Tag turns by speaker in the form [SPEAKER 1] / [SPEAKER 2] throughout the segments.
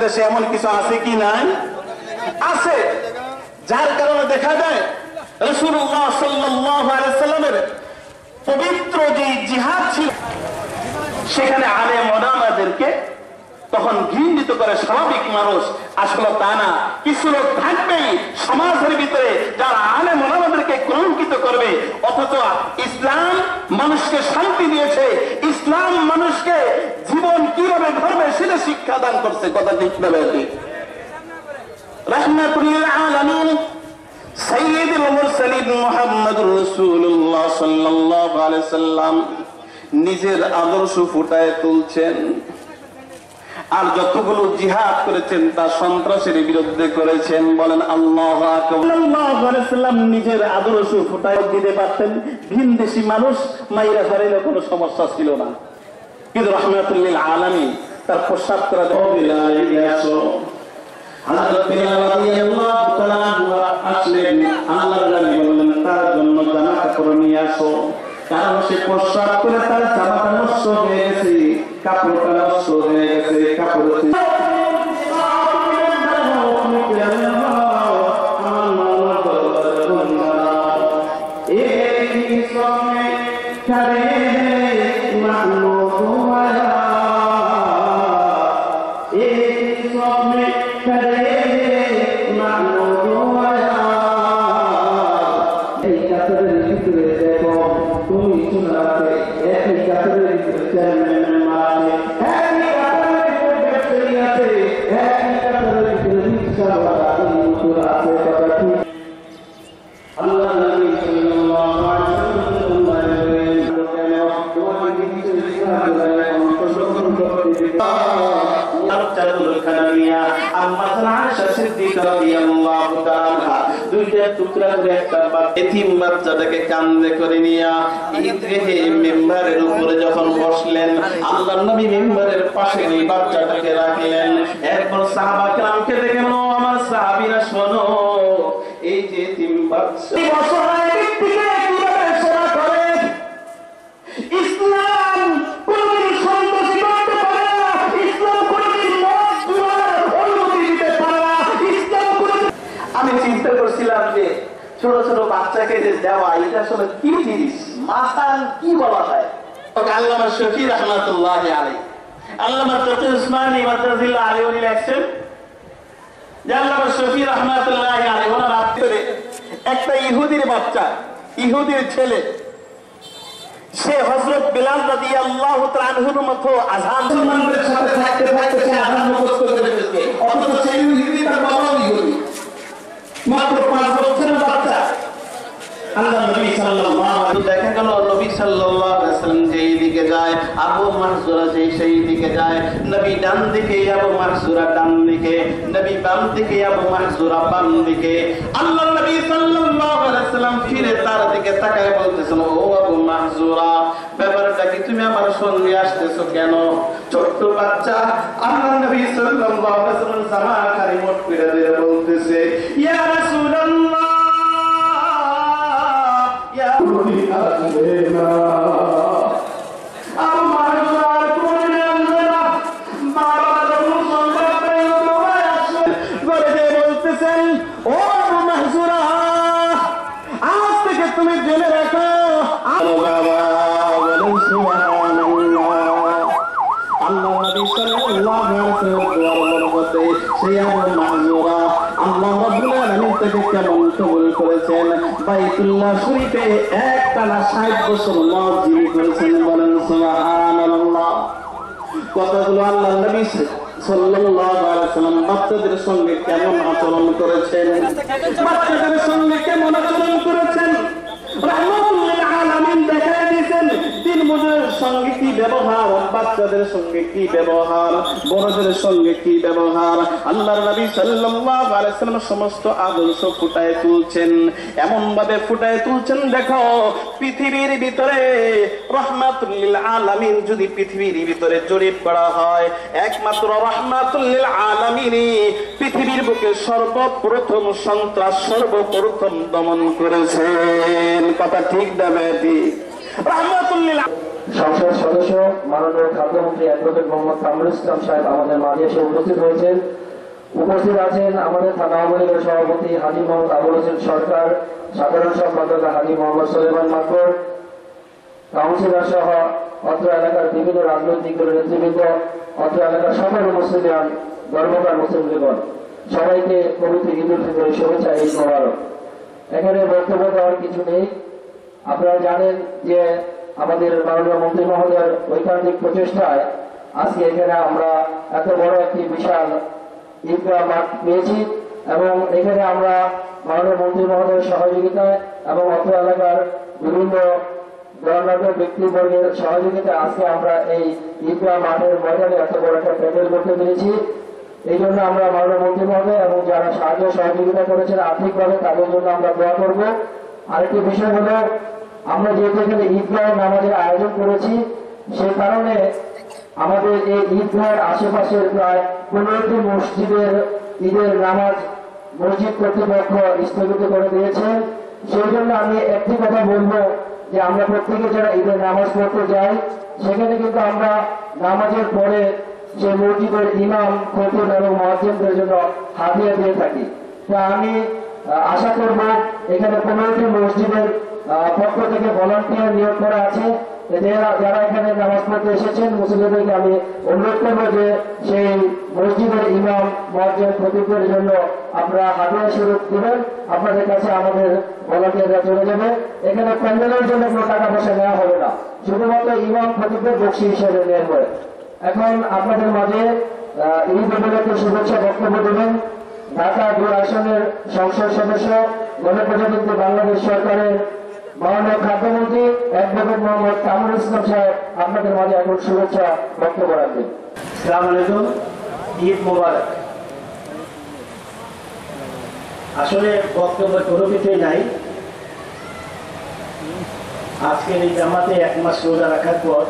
[SPEAKER 1] দেশে এমন কিছু আছে কি নাই? আছে। যার কারণে দেখা যায় রাসূলুল্লাহ সাল্লাল্লাহু আলাইহি ওয়াসাল্লামের পবিত্র যে জিহাদ ছিল সেখানে আলেম ওলামাদেরকে তখন ঘৃণিত করে স্বাভাবিক মানুষ। আসলে তা না, কিছু লোক থাকবেই সমাজের ভিতরে যারা আলেম ওলামাদেরকে কলঙ্কিত করবে। অথচ ইসলাম মানুষকে শান্তি দিয়েছে, ইসলাম মানুষকে জীবন কিভাবে ধরবে সেটা শিক্ষা দান করছে। কথা ঠিক না ঠিক? রাহমাতুল লিল আলামিন সাইয়্যিদুল মুরসালিন মুহাম্মদুর রাসূলুল্লাহ সাল্লাল্লাহু আলাইহি ওয়াসাল্লাম নিজের আদর্শ ফুটায় তুলছেন। আর যতগুলো জিহাদ করেছেন তা সন্ত্রাসের বিরুদ্ধে করেছেন। বলেন আল্লাহু আকবার। সাল্লাল্লাহু আলাইহি ওয়াসাল্লাম নিজের আদর্শ ফুটায় দিতে পারতেন, ভিনদেশী মানুষ মাইরা ফেলে কোনো সমস্যা ছিল না। কিন্তু রাহমাতুল লিল আলামিন তার প্রসাদ করা হযরত বিলাল রাদিয়াল্লাহু তাআলা আসলেন, আল্লাহর নবী বললেন তার জন্য জামা কাপড় নিয়ে আসো। কারণ সে প্রসাদ করে তার জামাটা নষ্ট হয়ে গেছে, কাপড়টা নষ্ট হয়ে গেছে, কাপড় বাচ্চাটাকে কান্দে করে নিয়ে ঈদগাহে মিম্বারের উপরে যখন বসলেন, আল্লাহর নবী মিম্বারের পাশে এই বাচ্চাটাকে রাখলেন। এরপর সাহাবা কেরামকে দেখে বলল, আমার সাহাবীরা শোনো, এই যে এতিম বাচ্চা অসহায় ব্যক্তিকে কিভাবে সেবা করে। ইসলাম কোনদিন সন্ত্রাসী করতে পারে না, ইসলাম কোনদিন মজদুরের অনুমতি দিতে পারে না, ইসলাম কোনদিন। আমি চিন্তা করছিলাম যে ছোট ছোট বাচ্চাকে যে দেওয়া এটা আসলে কি জিনিস, মাসাল কি বলা হয়। আল্লামা শফি রাহমাতুল্লাহ আলাইহি, আল্লামা তকি উসমানী মাদ্রাজিল্লাহ আলাইহি লেখছেন যে আল্লামা শফি রাহমাতুল্লাহ আলাইহি ওনার রাত্রে একটা ইহুদির বাচ্চা, ইহুদির ছেলে, সে হযরত বিলাল রাদিয়াল্লাহু তাআলা আনহুর মতো আযান মুসলমানদের সাথে থাকতে থাকতে সে আযান মুখস্থ করে ফেলেছে। অথচ সেই ইহুদি তার বাবা ইহুদি, মাত্র 5 বছরের বাচ্চা। আল্লাহ নবী সাল্লাল্লাহু আলাইহি ওয়াসাল্লাম দেখা গেল নবী সাল্লাল্লাহু আলাইহি ওয়াসাল্লাম যেই দিকে যায় আবু মাহজুরা সেই দিকে যায়। নবী ডান দিকে, আবু মাহজুরা ডান দিকে, নবী বাম দিকে, আবু মাহজুরা বাম দিকে। আল্লাহ নবী সাল্লাল্লাহু আলাইহি ওয়াসাল্লাম ফিরে তার দিকে তাকায় বলতেছেন, ও আবু মাহজুরা, ব্যাপারটা কি, তুমি আমার সঙ্গে আসতেছো কেন? ছোট্ট বাচ্চা। আল্লাহ নবী সাল্লাল্লাহু আলাইহি ওয়াসাল্লাম জামা খালি মোট করে দিয়ে বলতেছে, ইয়া রাসূলুল্লাহ, তুমি জেনে রাখো আল্লাহ নবী সাল্লাল্লাহু আলাইহি ওয়াসাল্লাম সেই আবু মাহজুরা আল্লাহ রাব্বুল আলামিন তাকে কেমন কবুল করেছেন। বাইতুল্লাহ শরীফে একটানা 60 বছর মুয়াজ্জিন করেছেন। বলেন সুবহানাল্লাহ। কতগুলো আল্লাহ নবী সাল্লাল্লাহু আলাইহি ওয়াসাল্লাম বাচ্চাদের সঙ্গে কেমন আচরণ করেছেন, বাচ্চাদের সঙ্গে কেমন আচরণ করেছেন। রাহমাতুল লিল আলামিন দেখায় দিয়েছেন তিন মজুরের সঙ্গে কি ব্যবহার, বাচ্চাদের সঙ্গে কি ব্যবহার, বড়দের সঙ্গে কি ব্যবহার। আল্লাহর নবী সাল্লাল্লাহু আলাইহি ওয়াসাল্লাম সমস্ত আদর্শ ফুটায় তুলছেন, এমন ভাবে ফুটায় তুলছেন। দেখো পৃথিবীর ভিতরে রাহমাতুল লিল আলামিন যদি পৃথিবীর ভিতরে জরিপ করা হয়, একমাত্র রাহমাতুল লিল আলামিনই পৃথিবীর বুকে সর্বপ্রথম সন্ত্রাস সর্বপ্রথম দমন করেছেন। কথা ঠিক না বেটি? রাহমাতুল লিল
[SPEAKER 2] সংসদ সদস্য মাননীয় খাদ্যমন্ত্রী অ্যাডভোকেট মোহাম্মদ কামরুল ইসলাম সাহেব আমাদের মাঝে এসে উপস্থিত হয়েছেন। উপস্থিত আছেন আমাদের থানা আওয়ামী লীগের সভাপতি হাজী মোহাম্মদ আবুল হোসেন সরকার, সাধারণ সম্পাদক হাজী মোহাম্মদ সুলেমান মাকর, কাউন্সিলর সহ অত্র এলাকার বিভিন্ন রাজনৈতিক দলের নেতৃবৃন্দ, অত্র এলাকার সকল মুসলিম ধর্মপ্রাণ মুসলিমগণ, সবাইকে পবিত্র ঈদ উল ফিতরের শুভেচ্ছা, ঈদ মোবারক। এখানে বক্তব্য দেওয়ার কিছু নেই। আপনারা জানেন যে আমাদের মাননীয় মন্ত্রী মহোদয়ের ঐকান্তিক প্রচেষ্টায় আজকে এখানে আমরা এত বড় একটি বিশাল ঈদগাহ মাঠ পেয়েছি এবং এখানে আমরা মাননীয় মন্ত্রী মহোদয়ের সহযোগিতায় এবং অত্র এলাকার বিভিন্ন গণমান্য ব্যক্তিবর্গের সহযোগিতায় আজকে আমরা এই ঈদগাহ মাঠের ময়দানে এত বড় একটা প্যান্ডেল করতে পেরেছি। এই জন্য আমরা মাননীয় মন্ত্রী মহোদয় এবং যারা সাহায্য সহযোগিতা করেছেন আর্থিকভাবে তাদের জন্য আমরা দোয়া করব। আরেকটি বিষয় হলো, আমরা যেহেতু এখানে ঈদগাহ নামাজের আয়োজন করেছি, সেই কারণে আমাদের এই ঈদগাহের আশেপাশের প্রায় 15টি মসজিদের ঈদের নামাজ মসজিদ কর্তৃপক্ষ স্থগিত করে দিয়েছেন। সেই জন্য আমি একটি কথা বলবো যে আমরা প্রত্যেকে যারা ঈদের নামাজ পড়তে যাই, সেখানে কিন্তু আমরা নামাজের পরে সেই মসজিদের ইমাম, খতিব এবং মুয়াজ্জিনদের জন্য হাদিয়া দিয়ে থাকি। তা আমি আশা করব এখানে 15টি মসজিদের পক্ষ থেকে ভলান্টিয়ার নিয়োগ করা আছে। যারা এখানে নামাজ পড়তে এসেছেন মুসলিমদেরকে আমি অনুরোধ করবো যে সেই মসজিদের ইমাম, মুয়াজ্জিন, খতিবদের জন্য আপনারা হাদিয়া স্বরূপ দিবেন। আপনাদের কাছে আমাদের ভলান্টিয়াররা চলে যাবে। এখানে প্যান্ডেলের জন্য কোনো টাকা পয়সা নেওয়া হবে না, শুধুমাত্র ইমাম, খতিবদের বকশি হিসেবে নেওয়া হবে। এখন আপনাদের মাঝে ঈদ উপলক্ষে শুভেচ্ছা বক্তব্য দেবেন ঢাকা 2 আসনের সংসদ সদস্য, গণপ্রজাতন্ত্রী বাংলাদেশ সরকারের মাননীয় খাদ্যমন্ত্রী অ্যাডভোকেট মোহাম্মদ কামরুল ইসলাম সাহেব আপনাদের মাঝে এখন শুভেচ্ছা বক্তব্য রাখবেন।
[SPEAKER 3] আসসালামু আলাইকুম, ঈদ মোবারক। আসলে বক্তব্য কোনো কিছুই নাই। আজকের এই জামাতে 1 মাস রোজা রাখার পর,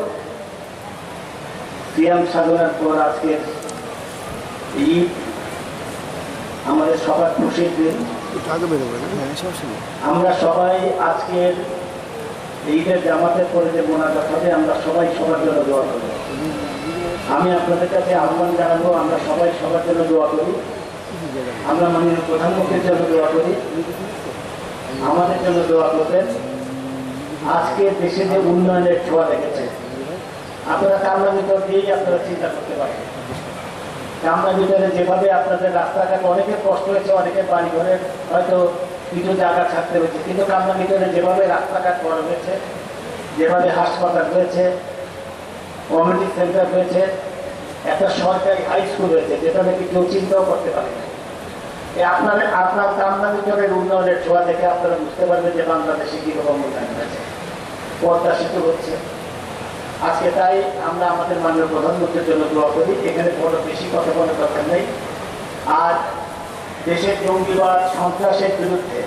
[SPEAKER 3] সিয়াম সাধনার পর আজকের ঈদ আমাদের সবার খুশির দিন। আমরা সবাই আজকের ঈদের জামাতের পরে যে মোনাজাত হবে, আমরা সবাই সবার জন্য দোয়া করি। আমি আপনাদের কাছে আহ্বান জানাবো, আমরা সবাই সবার জন্য দোয়া করি। আমরা মাননীয় প্রধানমন্ত্রীর জন্য দোয়া করি, আমাদের জন্য দোয়া করবেন। আজকে দেশে যে উন্নয়নের ছোঁয়া লেগেছে, আপনারা কামনা ভিতর দিয়েই আপনারা চিন্তা করতে পারেন। কামনা ভিতরে যেভাবে আপনাদের রাস্তাঘাট অনেকের কষ্ট হয়েছে, অনেকের বাড়ি ঘরের হয়তো কিছু জায়গা ছাড়তে হয়েছে, কিন্তু কামনা ভিতরে যেভাবে রাস্তাঘাট করা হয়েছে, যেভাবে হাসপাতাল হয়েছে, কমিউনিটি সেন্টার হয়েছে, একটা সরকারি হাই স্কুল হয়েছে, যেটা নাকি কেউ চিন্তাও করতে পারে না। আপনার কামনা ভিতরের উন্নয়নের ছোঁয়া দেখে আপনারা বুঝতে পারবেন যে বাংলাদেশে কিরকম উন্নয়ন হয়েছে, পদ্মা সেতু হচ্ছে। আজকে তাই আমরা আমাদের মাননীয় প্রধানমন্ত্রীর জন্য দোয়া করি। এখানে বড় বেশি কথা বলার দরকার নেই। আর দেশের জঙ্গিবাদ, সন্ত্রাসের বিরুদ্ধে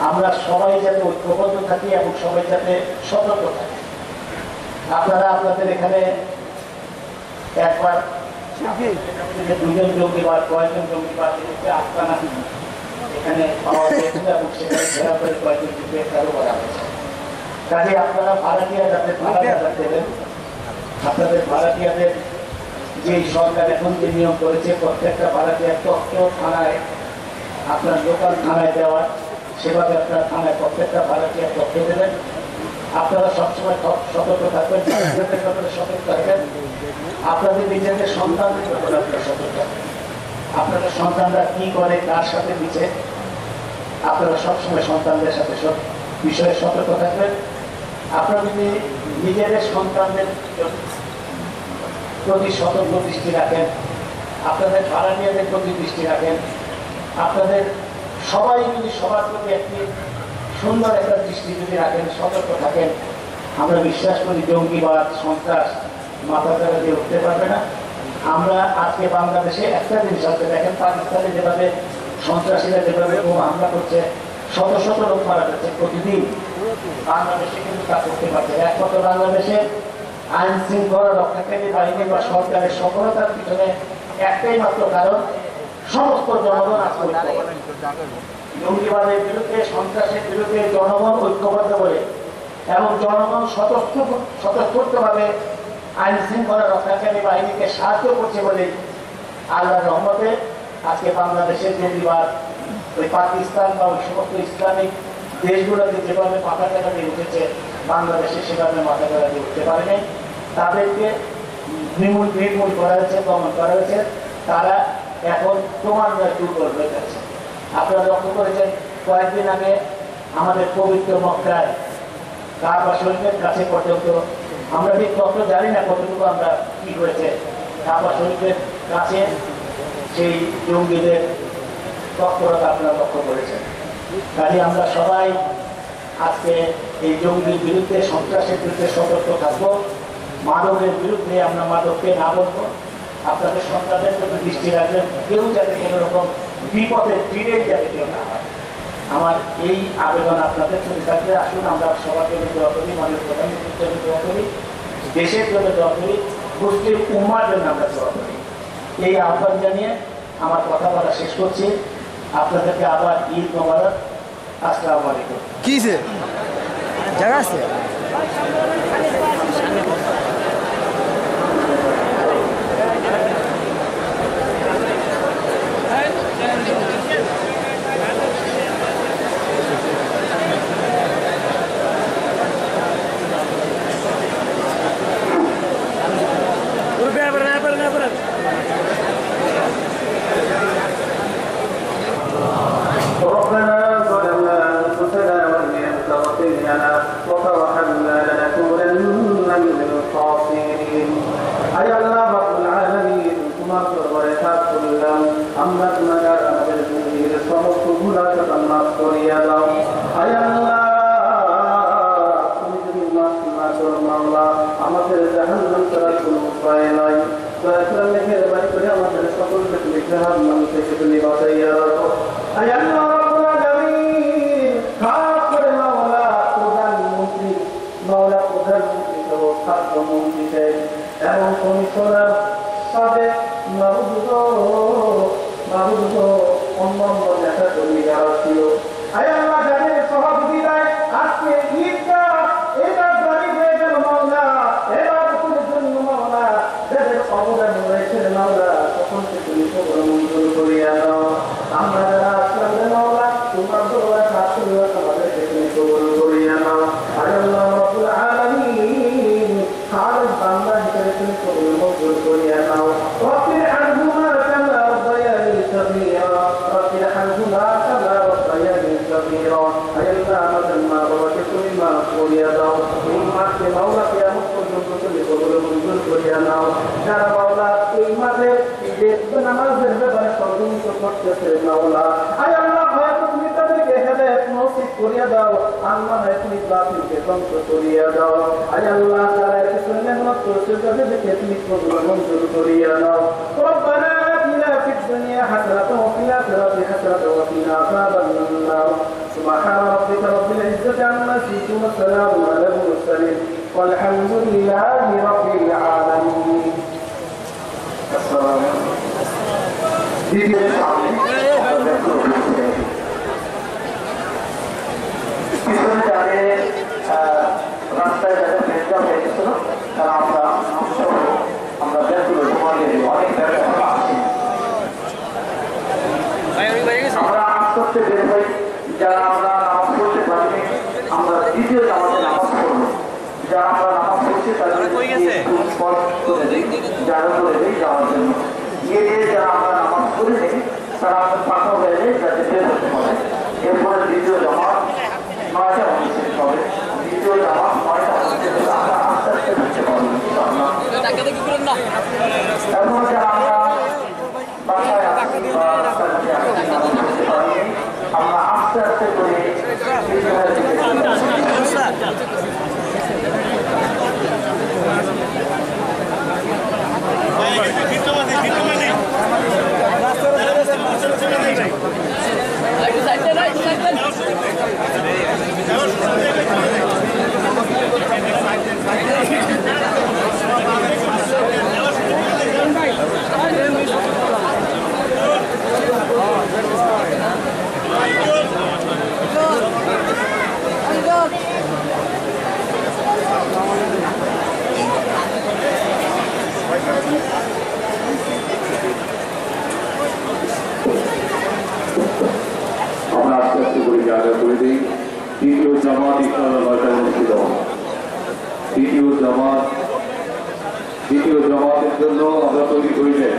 [SPEAKER 3] আমরা সবাই যাতে ঐক্যবদ্ধ থাকি এবং সবাই যাতে সতর্ক থাকি। আপনারা আপনাদের এখানে একবার 2জন জঙ্গিবাদ, কয়েকজন জঙ্গিবাদ আস্তানা এখানে পাওয়া গিয়েছিল এবং সেখানে ঘেরা করে কয়েকজনকে গ্রেফতারও করা হয়েছে। কাজে আপনারা ভাড়াটিয়া যাদের ভাড়া দেবেন, আপনাদের ভাড়াটিয়াদের যে সরকার এখন যে নিয়ম করেছে, প্রত্যেকটা ভাড়াটিয়ার তথ্য থানায়, আপনার লোকাল থানায় দেওয়ার, সেভাবে আপনার থানায় প্রত্যেকটা ভাড়াটিয়ার তথ্য দেবেন। আপনারা সবসময় সতর্ক থাকবেন, সতর্ক থাকবেন। আপনাদের নিজেদের সন্তানদের ব্যাপারে আপনারা সতর্ক থাকবেন। আপনাদের সন্তানরা কি করে, কার সাথে দিচ্ছে, আপনারা সবসময় সন্তানদের সাথে সব বিষয়ে সতর্ক থাকবেন। আপনারা যদি নিজেদের সন্তানদের প্রতি সতর্ক দৃষ্টি রাখেন, আপনাদের ভাড়াটিয়াদের প্রতি দৃষ্টি রাখেন, আপনাদের সবাই যদি সবার প্রতি একটি সুন্দর একটা দৃষ্টি যদি রাখেন, সতর্ক থাকেন, আমরা বিশ্বাস করি জঙ্গিবাদ, সন্ত্রাস মাথা চারা দিয়ে উঠতে পারবে না। আমরা আজকে বাংলাদেশে একটা জিনিস আছে, দেখেন পাকিস্তানে যেভাবে সন্ত্রাসীরা যেভাবে হামলা করছে, শত শত লোক মারা যাচ্ছে প্রতিদিন। বাংলাদেশে কিন্তু তা করতে পারছে না। একমাত্র বাংলাদেশে আইন শৃঙ্খলা রক্ষাকারী বাহিনী বা সরকারের সফলতার পিছনে একটাই মাত্র কারণ, সমস্ত জনগণ আজকে জঙ্গিবাদের বিরুদ্ধে, সন্ত্রাসের বিরুদ্ধে জনগণ ঐক্যবদ্ধ করে এবং জনগণ স্বতঃস্ফূর্তভাবে আইন শৃঙ্খলা রক্ষাকারী বাহিনীকে সাহায্য করছে বলে আল্লাহর রহমতে আজকে বাংলাদেশের জঙ্গিবাদ ওই পাকিস্তান বা ওই সমস্ত ইসলামিক দেশগুলোতে যেভাবে মাথা কাটা দিয়ে উঠেছে বাংলাদেশে সেভাবে মাথা কাটা দিয়ে উঠতে পারেনি। তাদেরকে নির্মূল করা হয়েছে, দমন করা হয়েছে। তারা এখন ক্রমান্বয়ে দুর্বল হয়ে গেছে। আপনারা লক্ষ্য করেছেন কয়েকদিন আগে আমাদের পবিত্র মক্কায় কাবা শরীফের কাছে পর্যন্ত আমরা ঠিক তথ্য জানি না কতটুকু আমরা কি হয়েছে, কাবা শরীফের কাছে সেই জঙ্গিদের তৎপরতা আপনারা লক্ষ্য করেছেন। কাজে আমরা সবাই আজকে এই জঙ্গির বিরুদ্ধে, সন্ত্রাসের বিরুদ্ধে সতর্ক থাকবো। মাদকের বিরুদ্ধে আমরা মাদককে না বলবো। আপনাদের সন্তানদের প্রতি দৃষ্টি রাখবেন, কেউ যাতে কোনো রকম বিপদের তীরে যাতে কেউ না হয়। আমার এই আবেদন আপনাদের প্রতি থাকবে। আসুন আমরা সবার জন্য দোয়া করি, মাননীয় প্রধানমন্ত্রীর জন্য দোয়া করি, দেশের জন্য দোয়া করি, মুসলিম উম্মার জন্য আমরা দোয়া করি। এই আহ্বান জানিয়ে আমার কথা বলা শেষ করছি। আপনাদেরকে আবার ঈদ মোবারক। আসসালামু আলাইকুম।
[SPEAKER 4] কিসে জায়গা আছে?
[SPEAKER 1] ربنا ظلمنا أنفسنا وإن لم تغفر لنا وترحمنا لنكونن من الخاسرين أي الله رب العالمين তোমার দরবারে হাত তুললাম, আমরা গুনাহগার, আমাদের জিন্দেগীর সমস্ত গুনাহকে মাফ করিয়া দাও। আয় আল্লাহ, তুমি যদি মাফ না করো মাওলা, আমাদের জাহান্নাম ছাড়া কোনো উপায় নাই। দয়া করে মেহেরবানি করে আমাদের সকলকে তুমি জাহান্নাম থেকে তুমি বাঁচাইয়া রাখো। আয় আল্লাহ রাব্বুল আলামিন, খাস করে মাওলা প্রধানমন্ত্রী সহ খাদ্যমন্ত্রীকে এবং কমিশনার সাবেক অন্যান্য নেতা কর্মী যারা ছিল, আয় আল্লাহ যাদের সহযোগিতায় আজকে ঈদটা এটা জারি হয়ে গেল মাওলা, এবার তোমার জন্য মাওলা যাদের অবদান রয়েছে মাওলা, সকলকে তুমি কবুল মঞ্জুর করিয়া দাও। আমরা যারা আসলাম মাওলা, তোমার দরবারে হাত তুলে আমাদেরকে তুমি কবুল করিয়া দাও। আয় আল্লাহ রাব্বুল আলামিন, খালেদ বান্দা হিসেবে তুমি কবুল মঞ্জুর করিয়া দাও। রব্বির আরহুমা কামা রাব্বায়ানি সগীরা, রব্বির আরহুমা কামা রাব্বায়ানি সগীরা। আয় আল্লাহ আমাদের মা বাবাকে তুমি মাফ করিয়া দাও। এই মাকে মাওলা কিয়ামত পর্যন্ত তুমি কবুল মঞ্জুর করিয়া নাও। যারা মাওলা এই মাঝে নামাজের ব্যাপারে ষড়যন্ত্র করতেছে মাওলা, আয় আল্লাহ হয়তো তুমি তাদেরকে হেদায়েত নসিব করিয়া দাও। আল্লাহ তুমি বাতিলকে ধ্বংস করিয়া দাও। আয় আল্লাহ যারা এর পিছনে মেহনত করছে তাদেরকে তুমি কবুল মঞ্জুর করিয়া দাও। রব্বানা আতিনা ফিদ দুনিয়া হাসানাতাও ওয়া ফিল আখিরাতি হাসানাতাও ওয়া কিনা আযাবান নার। সুবহানা রাব্বিকা রাব্বিল ইজ্জাতি আম্মা ইয়াসিফুন ওয়া সালামুন আলাল মুরসালিন ওয়ালহামদুলিল্লাহি রাব্বিল আলামিন। আসসালামু আলাইকুম। পিছনে যাদের রাস্তায় যাদের ফেসটা হয়ে গেছিল তারা আমরা ব্যাগগুলো তোমাদের অনেক ব্যাপার আসছি, আমরা আজ করতে বের হই। যারা আমরা নামাজ পড়তে পারিনি, আমরা দ্বিতীয় জামাতে নামাজ পড়বো। যারা আমরা নামাজ পড়ছি তাদের পথ করে দিই, যারা করে দিই যাওয়ার জন্য গিয়ে যারা আমরা নামাজ পড়ে নিই তারা আমাদের পাঠা হয়ে যায়, যাতে বের হতে পারে। এরপরে দ্বিতীয় জামাত 9টা অনুষ্ঠিত হবে। দ্বিতীয় জামাত 9টা অনুষ্ঠিত হবে। আমরা আস্তে আস্তে ঢুকতে পারবো। এখন যারা আমরা বাসায় আসছি বা রাস্তার দিকে আসছি, নামাজ পড়তে পারিনি, আমরা আস্তে আস্তে করে
[SPEAKER 5] জায়গা করে দিই। দ্বিতীয় জামাত ইনশাআল্লাহ 9টায় অনুষ্ঠিত হবে। দ্বিতীয় জামাতের জন্য আমরা তৈরি হইলে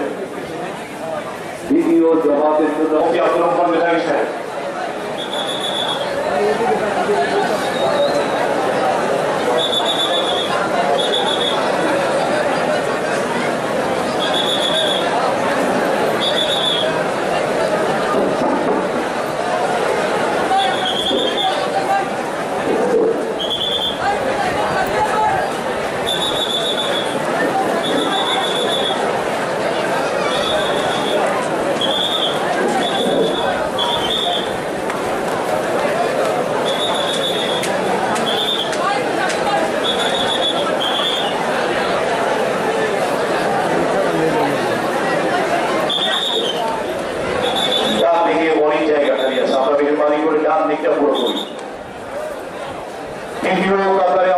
[SPEAKER 5] দ্বিতীয় জামাতের জন্য আব্দুর রহমান মেধাবী সাহেব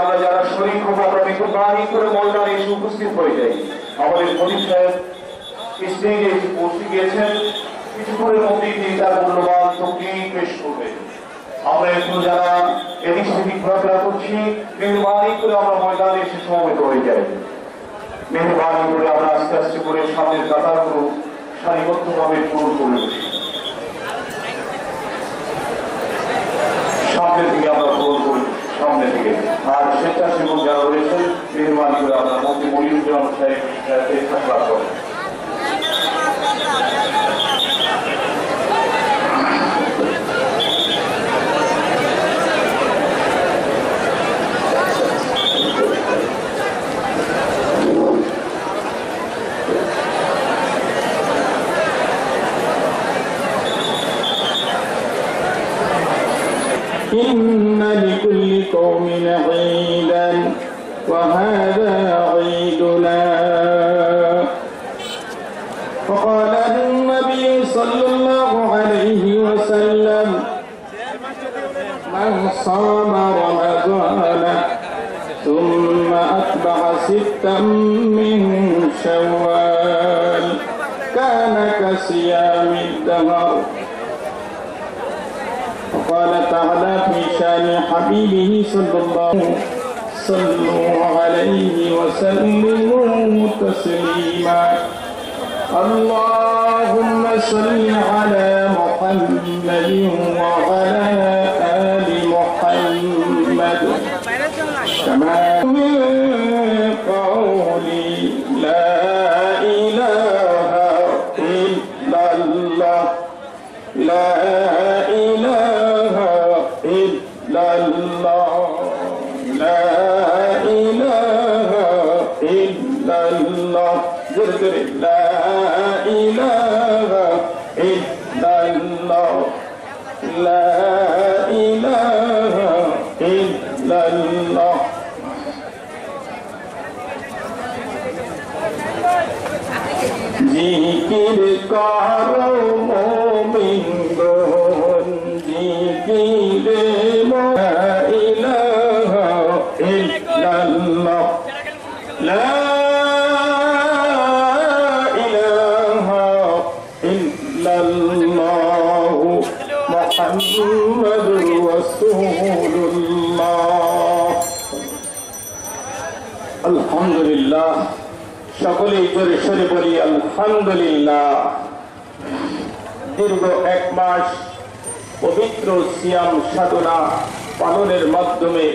[SPEAKER 5] আমরা যারা শরীর খুব আমরা মেহরবানি করে ময়দানে এসে উপস্থিত হয়ে যাই। আমাদের খলিফ সাহেব স্টেজে এসে পৌঁছে গিয়েছেন, কিছুক্ষণের মধ্যেই তিনি তার মূল্যবান তকরীর পেশ করবেন। আমরা এখন যারা এদিক সেদিক ঘোরাফেরা করছি, মেহরবানি করে আমরা ময়দানে এসে সমবেত হয়ে যাই। মেহরবানি করে আমরা আস্তে আস্তে করে সামনের কাতারগুলো সারিবদ্ধভাবে পূরণ করে বসি। সামনের দিকে আমরা পূরণ করি, সামনের দিকে। আর স্বেচ্ছাসেবক যারা রয়েছেন, মেহরবানি করে আপনার মন্ত্রী মনিরুজ্জামান সাহেব থাকলাম করেন।
[SPEAKER 6] إن لكل قوم عيدا وهذا عيدنا. فقال النبي صلى الله عليه وسلم من صام رمضان ثم أتبع 6 من شوال كان كصيام الدهر. قال تعالى في شان حبيبه صلى الله عليه وسلم صلوا عليه وسلموا تسليما. اللهم صل على محمد وعلى آل محمد كما من قولي لا إله إلا الله لا إله إلا الله لا إله إلا الله لا إله إلا الله لا إله إلا الله. জিকির করো মুমিনগণ জিকিরে লা ইলাহা ইল্লাল্লাহ লা ইলাহা ইল্লাল্লাহ মুহাম্মাদুর রাসূলুল্লাহ. আলহামদুলিল্লাহ, সকলেই জোরে সোরে বলি আলহামদুলিল্লাহ। দীর্ঘ 1 মাস পবিত্র সিয়াম সাধনা পালনের মাধ্যমে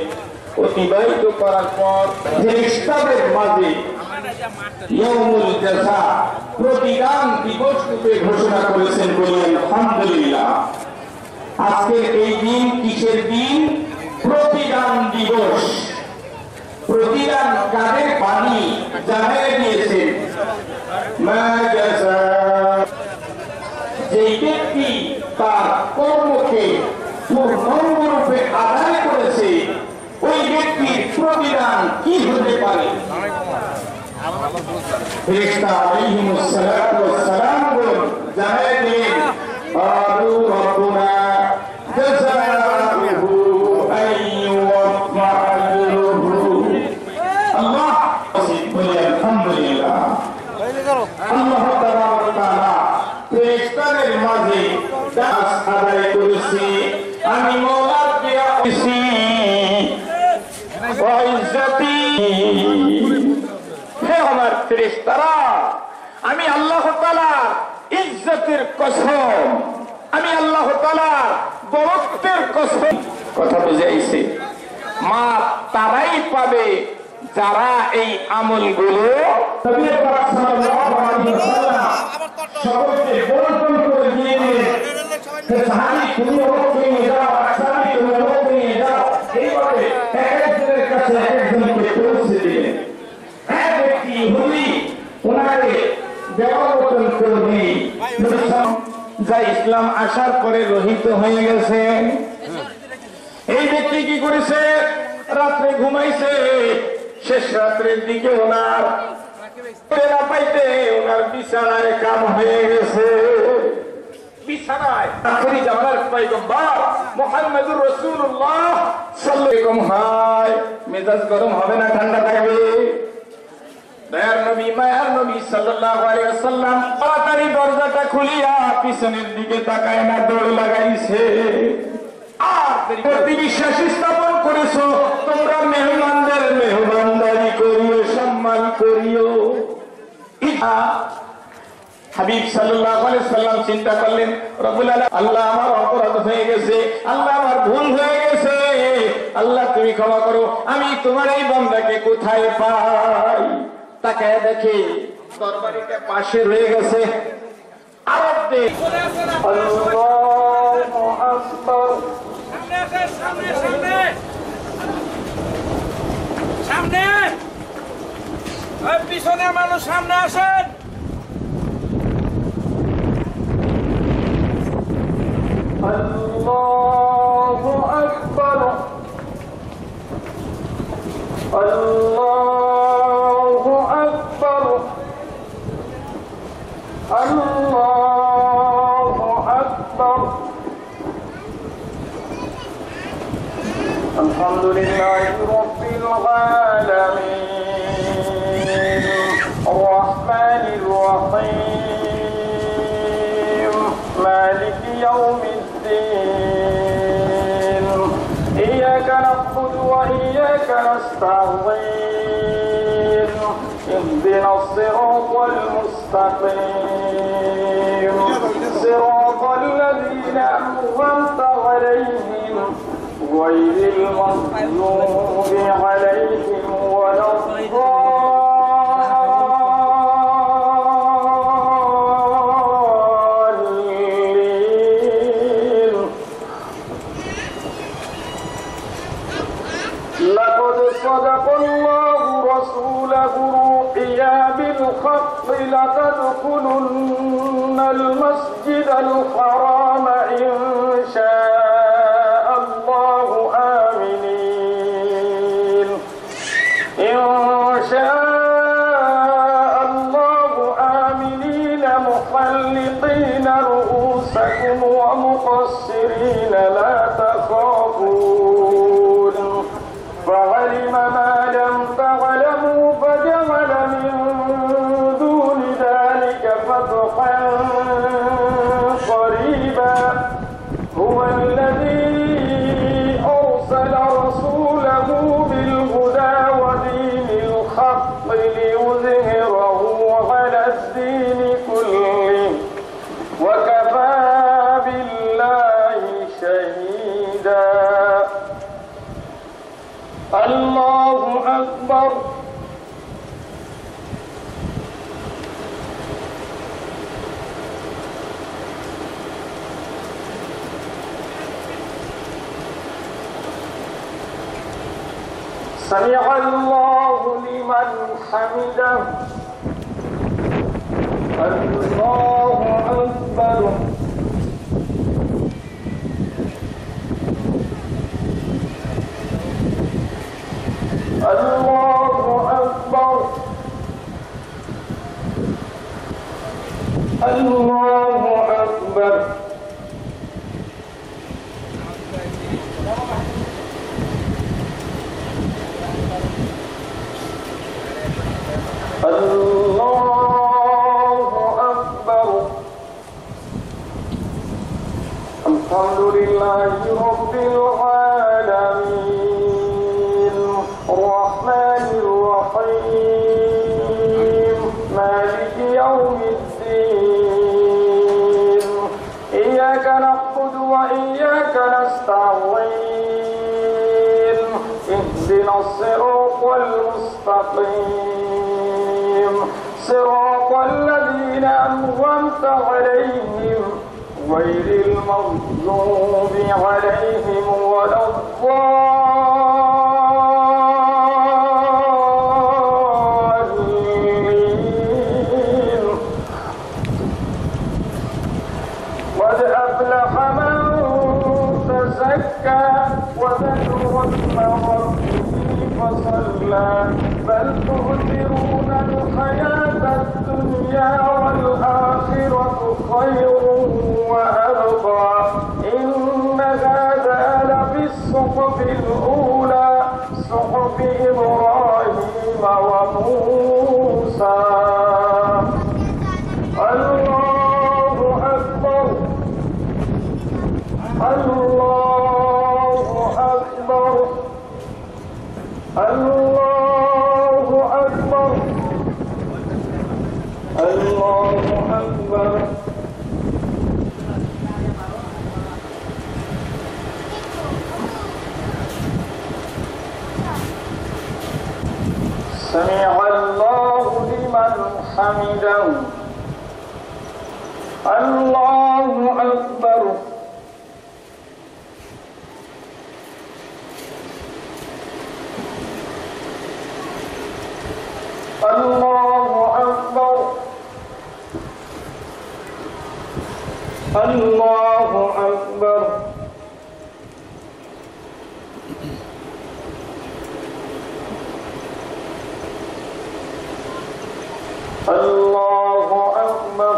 [SPEAKER 6] অতিবাহিত করার পর ফেরেশতাদের মাঝে ইয়াউমুল জাযা প্রতিদান দিবস রূপে ঘোষণা করেছেন বলি আলহামদুলিল্লাহ। আজকের এই দিন কিসের দিন? প্রতিদান দিবস। প্রতিদান কাদের পানি জানিয়ে দিয়েছেন। যে ব্যক্তি তার কর্মকে পূর্ণরূপে আদায় করেছে, ওই ব্যক্তির প্রতিদান কি হতে পারে? ফেরেশতা আলাইহিমুস সালাতু ওয়াস সালাম জানিয়ে দিলেন, আদু রাব্বুনা জাযাউহু আইয়ুওয়াফা আজরুহু। আল্লাহ বলি আলহামদুলিল্লাহ। আল্লাহ তাআলা ফেরেশতাদের মাঝে দাস আদায় করেছে আমি মওলার দিয়া হইছি ওয়া ইজ্জতি। হে আমার ফেরেশতারা, আমি আল্লাহ তাআলার ইজ্জতের কসম, আমি আল্লাহ তাআলার বরত্বের কসম। কথা বুঝাইছে? মা তারাই পাবে যারা এই আমলগুলো নবী পাক সাল্লাল্লাহু আলাইহি ওয়াসাল্লাম সকলকে বর্ণনা করে দিয়ে দিলেন। সাহাবী তুমি ওকে নিয়ে যাও, সাহাবী তুমি ওকে নিয়ে যাও, এইভাবে একজনের কাছে একজনকে পৌঁছে দিলেন। এক ব্যক্তি ইহুদি ওনাকে দেওয়াবতন করবে, যা ইসলাম আসার পরে রহিত হয়ে গেছে। এই ব্যক্তি কি করেছে? রাত্রে ঘুমাইছে, শেষ রাত্রের দিকে ওনার না পাইতে ওনার বিছানায় কাম হয়ে গেছে। বিছানায় আখেরি জামানার পয়গম্বর মুহাম্মদুর রাসূলুল্লাহ সাল্লাল্লাহু আলাইহি মেজাজ গরম হবে না ঠান্ডা থাকবে? দয়ার নবী মায়ার নবী সাল্লাল্লাহু আলাইহি ওয়াসাল্লাম তাড়াতাড়ি দরজাটা খুলিয়া পিছনের দিকে তাকায় না, দৌড় লাগাইছে। আর বিশ্বাস স্থাপন করেছো, তোমরা মেহমানদের মেহমানদারি করিও, সম্মান করিও। হাবিব সাল্লাল্লাহু আলাইহি ওয়াসাল্লাম চিন্তা করলেন, রব্বুল আলামিন, আল্লাহ আমার অপরাধ হয়ে গেছে, আল্লাহ আমার ভুল হয়ে গেছে, আল্লাহ তুমি ক্ষমা করো, আমি তোমার এই বান্দাকে কোথায় পাই? তাকায় দেখে তরবারিটা পাশে রয়ে গেছে। আরব দেশ আল্লাহু আকবার।
[SPEAKER 7] সামনে পিছনে মানুষ সামনে আসেন।
[SPEAKER 6] আল্লাহু আকবার, আল্লাহু আকবার, আল্লাহু আকবার। আলহামদুলিল্লাহি রাব্বিল আলামিন আর-রাহমানির রাহিম মালিকি ইয়াউমিদ্দিন ইয়্যাকা না'বুদু ওয়া ইয়্যাকা নাস্তা'ঈন ইহদিনাস সিরাতাল মুস্তাকিম সিরাতাল লাযীনা আন'আমতা আলাইহিম غير المغضوب عليهم ولا الضالين. لقد صدق الله رسوله الرؤيا بالحق لتدخلن المسجد الحرام إن شاء الله آمنين إن شاء الله آمنين محلقين رؤوسكم ومقصرين لا تخافون فعلم ما لم تعلموا فجعل من دون ذلك فتحا قريبا هو الذي أرسل رسوله بالهدى ودين الحق ليظهره على الدين كله وكفى بالله شهيدا. الله أكبر. سمع الله لمن حمده. الله أكبر. الله أكبر. الله أكبر. الله أكبر.
[SPEAKER 5] الحمد لله رب العالمين الرحمن الرحيم مالك يوم الدين إياك نعبد وإياك نستعين اهدنا الصراط المستقيم صراط الذين أنعمت عليهم غير المغضوب عليهم ولا الضالين قد أفلح من تزكى وذكر اسم ربه فصلى بل تؤثرون الحياة الدنيا والآخرة خير وأرضى إن هذا لفي الصحف الأولى صحف إبراهيم وموسى الله أكبر الله أكبر الله أكبر الله أكبر سمع الله لمن حمده الله أكبر الله أكبر الله أكبر الله أكبر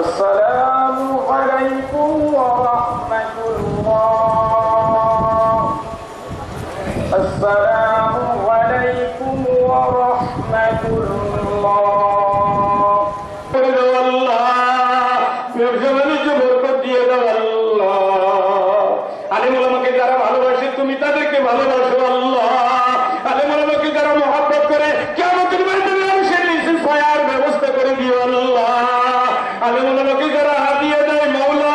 [SPEAKER 5] السلام عليكم ورحمة الله السلام عليكم ورحمة الله
[SPEAKER 6] আলেমুলামাকে যারা ভালোবাসে তুমি তাদেরকে ভালোবাসো আল্লাহ। আলেমুলামাকে যারা মহব্বত করে কিয়ামতের ময়দানে মানুষের নিচে ছায়ার ব্যবস্থা করে দিও আল্লাহ। আলেমুলামাকে যারা হাদিয়া দেয় মাওলা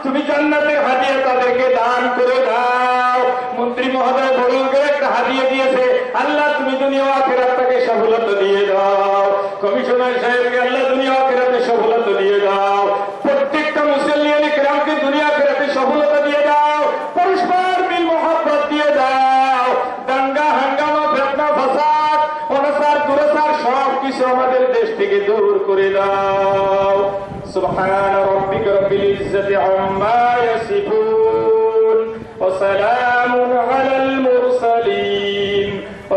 [SPEAKER 6] তুমি জান্নাতের হাদিয়া তাদেরকে দান করে দাও। মন্ত্রী মহোদয় বড় করে একটা হাদিয়া দিয়েছে আল্লাহ তুমি দুনিয়া ও আখিরাতকে সফলতা দিয়ে দাও। কমিশনার সাহেবকে আল্লাহ দুনিয়া ও আখিরাতে সফলতা দিয়ে দাও। প্রত্যেকটা মুসলিয়ানে কেরামকে দুনিয়া আখিরাতে সফলতা দিয়ে দাও। পরস্পর মিল মহব্বত দিয়ে দাও। দাঙ্গা হাঙ্গামা ফিতনা ফাসাদ অনাচার দুরাচার সব কিছু আমাদের দেশ থেকে দূর করে দাও। সুবহান রাব্বিকা রাব্বিল ইজ্জাতি আম্মা ইয়াসিফুন ওয়া সালামুন আলাল মুরসালিন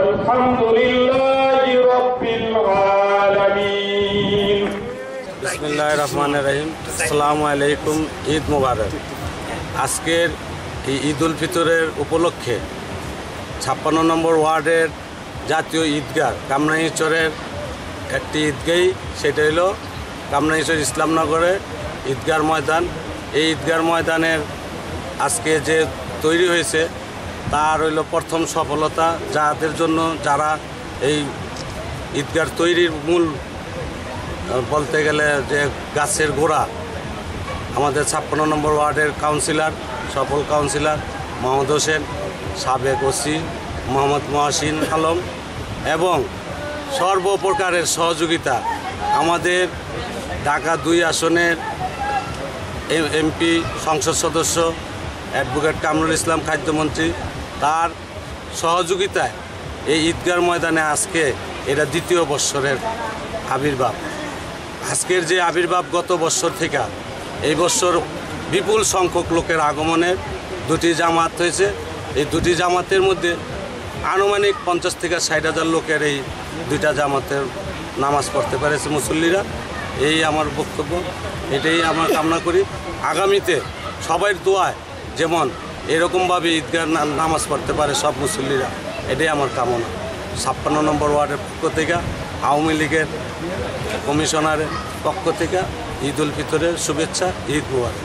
[SPEAKER 6] আলহামদুলিল্লাহি রাব্বিল আলামিন।
[SPEAKER 8] বিসমিল্লাহির রহমানির রহিম। আসসালামু আলাইকুম। ঈদ মোবারক। আজকের এই ঈদ উল ফিতরের উপলক্ষে 56 নম্বর ওয়ার্ডের জাতীয় ঈদগাহ কামরাঙ্গীরচরের একটি ঈদগাহী, সেটা হলো কামরাঙ্গীরচর ইসলামনগরের ঈদগাহ ময়দান। এই ঈদগাহ ময়দানের আজকে যে তৈরি হয়েছে তার হইল প্রথম সফলতা, যাদের জন্য যারা এই ঈদগাহ তৈরির মূল বলতে গেলে যে গাছের গোড়া আমাদের 56 নম্বর ওয়ার্ডের কাউন্সিলর, সফল কাউন্সিলর মোহাম্মদ হোসেন, সাবেক ওসি মোহাম্মদ মহসিন আলম এবং সর্বপ্রকারের সহযোগিতা আমাদের ঢাকা 2 আসনের এমপি সংসদ সদস্য অ্যাডভোকেট কামরুল ইসলাম খাদ্যমন্ত্রী, তার সহযোগিতায় এই ঈদগাহ ময়দানে আজকে এটা ২য় বৎসরের আবির্ভাব। আজকের যে আবির্ভাব গত বৎসর থেকে এই বৎসর বিপুল সংখ্যক লোকের আগমনের 2টি জামাত হয়েছে। এই 2টি জামাতের মধ্যে আনুমানিক 50 থেকে 60,000 লোকের এই 2টা জামাতের নামাজ পড়তে পেরেছে মুসল্লিরা। এই আমার বক্তব্য, এটাই আমরা কামনা করি। আগামীতে সবাই দোয়ায় যেমন এরকমভাবে ঈদগাহ নামাজ পড়তে পারে সব মুসল্লিরা, এটাই আমার কামনা। 56 নম্বর ওয়ার্ডের পক্ষ থেকে, আওয়ামী লীগের কমিশনারের পক্ষ থেকে ঈদ উল ফিতরের শুভেচ্ছা, ঈদ মুবারক।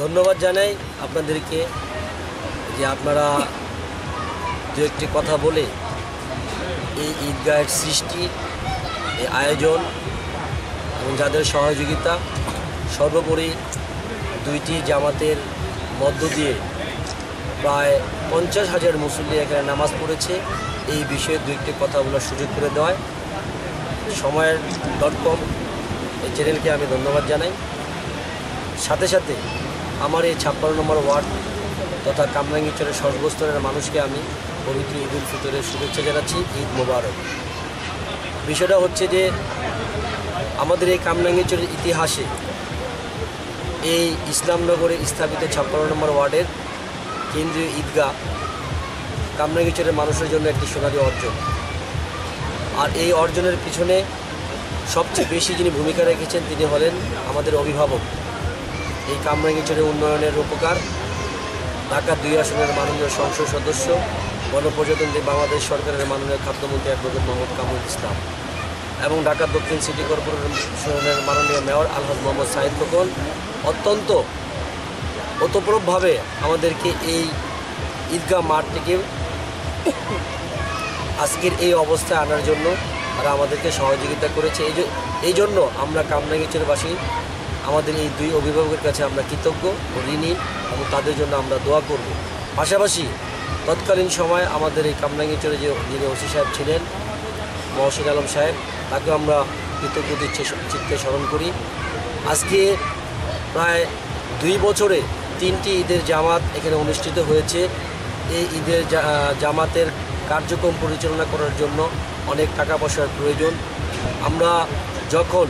[SPEAKER 4] ধন্যবাদ জানাই আপনাদেরকে যে আপনারা দু একটি কথা বলে এই ঈদগাহের সৃষ্টি, এই আয়োজন এবং যাদের সহযোগিতা, সর্বোপরি 2টি জামাতের মধ্য দিয়ে প্রায় 50,000 মুসল্লি এখানে নামাজ পড়েছে, এই বিষয়ে দু একটি কথা বলার সুযোগ করে দেওয়ায় সময়ের.com এই চ্যানেলকে আমি ধন্যবাদ জানাই। সাথে সাথে আমার এই 56 নম্বর ওয়ার্ড তথা কামরাঙ্গীরচরের সর্বস্তরের মানুষকে আমি পবিত্র ঈদ উল ফিতরের শুভেচ্ছা জানাচ্ছি, ঈদ মোবারক। বিষয়টা হচ্ছে যে আমাদের এই কামরাঙ্গীরচরের ইতিহাসে এই ইসলামনগরে স্থাপিত 56 নম্বর ওয়ার্ডের কেন্দ্রীয় ঈদগাহ কামরাঙ্গীরচরের মানুষের জন্য একটি সোনালী অর্জন। আর এই অর্জনের পিছনে সবচেয়ে বেশি যিনি ভূমিকা রেখেছেন তিনি হলেন আমাদের অভিভাবক, এই কামরাঙ্গীরচরের উন্নয়নের রূপকার, ঢাকা 2 আসনের মাননীয় সংসদ সদস্য, গণপ্রজাতন্ত্রী বাংলাদেশ সরকারের মাননীয় খাদ্যমন্ত্রী অ্যাডভোকেট মোহাম্মদ কামরুল ইসলাম এবং ঢাকা দক্ষিণ সিটি কর্পোরেশনের মাননীয় মেয়র আলহাজ মোহাম্মদ সাইদ খোকন অত্যন্ত ওতপ্রোতভাবে আমাদেরকে এই ঈদগাহ মাঠটিকে আজকের এই অবস্থায় আনার জন্য তারা আমাদেরকে সহযোগিতা করেছে। এই জন্য আমরা কামরাঙ্গীরচরবাসী আমাদের এই 2 অভিভাবকের কাছে আমরা কৃতজ্ঞ ও ঋণী এবং তাদের জন্য আমরা দোয়া করব। পাশাপাশি তৎকালীন সময় আমাদের এই কামরাঙ্গীরচরে যিনি ওসি সাহেব ছিলেন মহসিন আলম সাহেব, তাকে আমরা কৃতজ্ঞ চিত্তে স্মরণ করি। আজকে প্রায় 2 বছরে 3টি ঈদের জামাত এখানে অনুষ্ঠিত হয়েছে। এই ঈদের জামাতের কার্যক্রম পরিচালনা করার জন্য অনেক টাকা পয়সার প্রয়োজন। আমরা যখন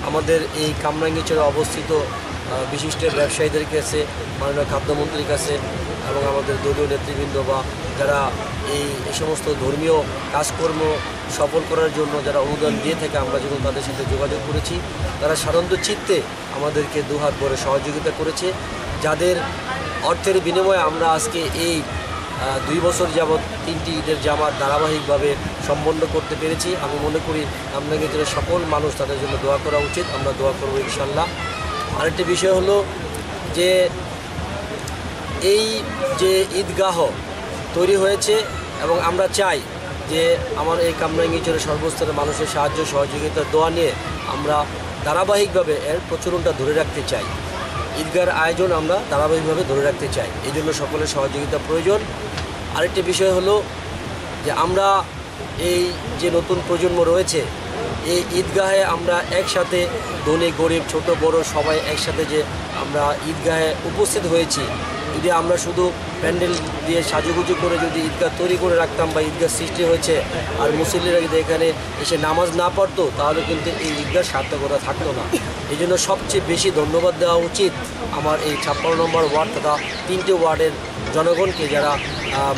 [SPEAKER 4] আমাদের এই কামরাঙ্গীরচরে অবস্থিত বিশিষ্ট ব্যবসায়ীদের কাছে, মাননীয় খাদ্যমন্ত্রীর কাছে এবং আমাদের দলীয় নেতৃবৃন্দ বা যারা এই সমস্ত ধর্মীয় কাজকর্ম সফল করার জন্য যারা অনুদান দিয়ে থাকে, আমরা যখন তাদের সাথে যোগাযোগ করেছি তারা সাধারণত চিত্তে আমাদেরকে দুহাত ভরে সহযোগিতা করেছে, যাদের অর্থের বিনিময়ে আমরা আজকে এই 2 বছর যাবৎ 3টি ঈদের জামাত ধারাবাহিকভাবে সম্পন্ন করতে পেরেছি। আমি মনে করি কামরাঙ্গীরচরের সকল মানুষ তাদের জন্য দোয়া করা উচিত, আমরা দোয়া করব ইনশাল্লাহ। আরেকটি বিষয় হলো যে এই যে ঈদগাহ তৈরি হয়েছে এবং আমরা চাই যে আমার এই কামরাঙ্গীরচরের সর্বস্তরের মানুষের সাহায্য সহযোগিতার দোয়া নিয়ে আমরা ধারাবাহিকভাবে এর প্রচলনটা ধরে রাখতে চাই। ঈদগাহের আয়োজন আমরা ধারাবাহিকভাবে ধরে রাখতে চাই, এই জন্য সকলের সহযোগিতা প্রয়োজন। আরেকটি বিষয় হলো যে আমরা এই যে নতুন প্রজন্ম রয়েছে, এই ঈদগাহে আমরা একসাথে ধনী গরিব ছোট বড় সবাই একসাথে যে আমরা ঈদগাহে উপস্থিত হয়েছি, যদি আমরা শুধু প্যান্ডেল দিয়ে সাজুগুজু করে যদি ঈদগাহ তৈরি করে রাখতাম বা ঈদগাহ সৃষ্টি হয়েছে আর মুসল্লিরা যদি এখানে এসে নামাজ না পড়তো তাহলে কিন্তু এই ঈদগাহ সার্থকতা থাকতো না। এই জন্য সবচেয়ে বেশি ধন্যবাদ দেওয়া উচিত আমার এই 56 নম্বর ওয়ার্ড তথা 3টি ওয়ার্ডের জনগণকে, যারা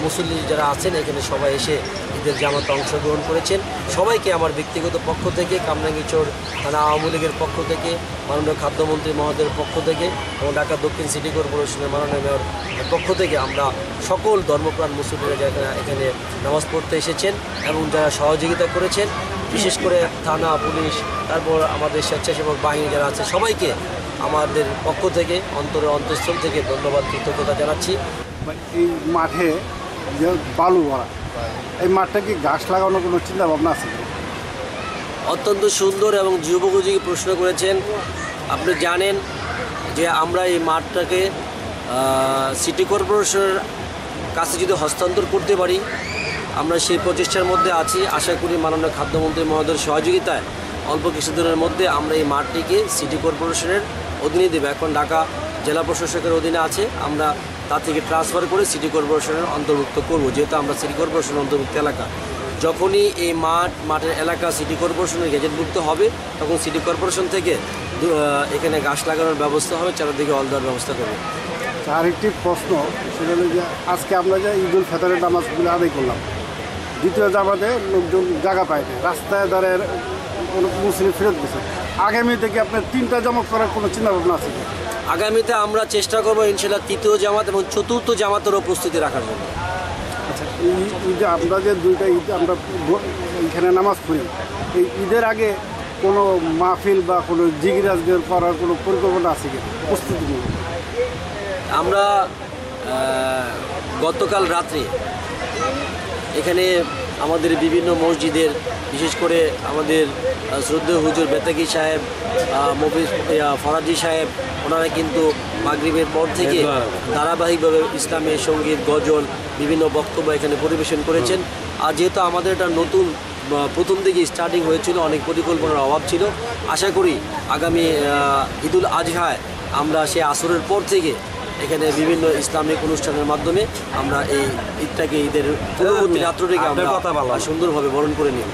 [SPEAKER 4] মুসল্লি যারা আছেন এখানে সবাই এসে ঈদের জামাতে অংশগ্রহণ করেছেন। সবাইকে আমার ব্যক্তিগত পক্ষ থেকে, কামরাঙ্গীরচর থানা আওয়ামী লীগের পক্ষ থেকে, মাননীয় খাদ্যমন্ত্রী মহোদয়ের পক্ষ থেকে এবং ঢাকা দক্ষিণ সিটি কর্পোরেশনের মাননীয় মেয়র পক্ষ থেকে আমরা সকল ধর্মপ্রাণ মুসল্লিরা যারা এখানে নামাজ পড়তে এসেছেন এবং যারা সহযোগিতা করেছেন, বিশেষ করে থানা পুলিশ তারপর আমাদের স্বেচ্ছাসেবক বাহিনী যারা আছে সবাইকে আমাদের পক্ষ থেকে অন্তঃস্থল থেকে ধন্যবাদ কৃতজ্ঞতা জানাচ্ছি।
[SPEAKER 9] এই মাঠে যে বালু ভরা, এই মাঠটা কি গাছ লাগানোর কোনো চিন্তা ভাবনা আছে?
[SPEAKER 4] অত্যন্ত সুন্দর এবং যুবোপযোগী প্রশ্ন করেছেন। আপনি জানেন যে আমরা এই মাঠটাকে সিটি কর্পোরেশনের কাছে যদি হস্তান্তর করতে পারি, আমরা সেই প্রচেষ্টার মধ্যে আছি। আশা করি মাননীয় খাদ্যমন্ত্রী মহোদয়ের সহযোগিতায় অল্প কিছুদিনের মধ্যে আমরা এই মাঠটিকে সিটি কর্পোরেশনের অধীনে দেব। এখন ঢাকা জেলা প্রশাসকের অধীনে আছে, আমরা তা থেকে ট্রান্সফার করে সিটি কর্পোরেশনের অন্তর্ভুক্ত করব, যেহেতু আমরা সিটি কর্পোরেশনের অন্তর্ভুক্ত এলাকা। যখনই এই মাঠের এলাকা সিটি কর্পোরেশনের গেজেটভুক্ত হবে, তখন সিটি কর্পোরেশন থেকে এখানে গাছ লাগানোর ব্যবস্থা হবে, চারিদিকে অল দেওয়ার ব্যবস্থা করবে।
[SPEAKER 9] আরেকটি প্রশ্ন, সেটা হলো যে আজকে আমরা যে ঈদ উল ফিতরের নামাজগুলো আদায় করলাম, দ্বিতীয় জামাতে লোকজন জায়গা পায় না, রাস্তায় দাঁড়িয়ে অনেক মুসলিম ফেরত গেছে। আগামী থেকে আপনার 3টা জামাত করার কোনো চিন্তা ভাবনা আছে?
[SPEAKER 4] আগামীতে আমরা চেষ্টা করবো ইনশাল্লাহ তৃতীয় জামাত এবং চতুর্থ জামাতেরও প্রস্তুতি রাখার জন্য।
[SPEAKER 9] আচ্ছা, এই ঈদে আমরা যে 2টা ঈদ আমরা এখানে নামাজ পড়ি, এই ঈদের আগে কোনো মাহফিল বা কোনো জিকির আজকের করার কোনো পরিকল্পনা আছে কি, প্রস্তুতি নেই?
[SPEAKER 4] আমরা গতকাল রাত্রে এখানে আমাদের বিভিন্ন মসজিদের, বিশেষ করে আমাদের শ্রদ্ধেয় হুজুর বেতাকি সাহেব, ফরাজি সাহেব, ওনারা কিন্তু মাগরিবের পর থেকে ধারাবাহিকভাবে ইসলামের সঙ্গীত, গজল, বিভিন্ন বক্তব্য এখানে পরিবেশন করেছেন। আর যেহেতু আমাদের এটা নতুন প্রথম দিকে স্টার্টিং হয়েছিল, অনেক পরিকল্পনার অভাব ছিল, আশা করি আগামী ঈদুল আজহায় আমরা সেই আসরের পর থেকে এখানে বিভিন্ন ইসলামিক অনুষ্ঠানের মাধ্যমে আমরা এই ঈদটাকে, ঈদের পূর্ববর্তী রাত্রটিকে আমরা সুন্দরভাবে বরণ করে নিই।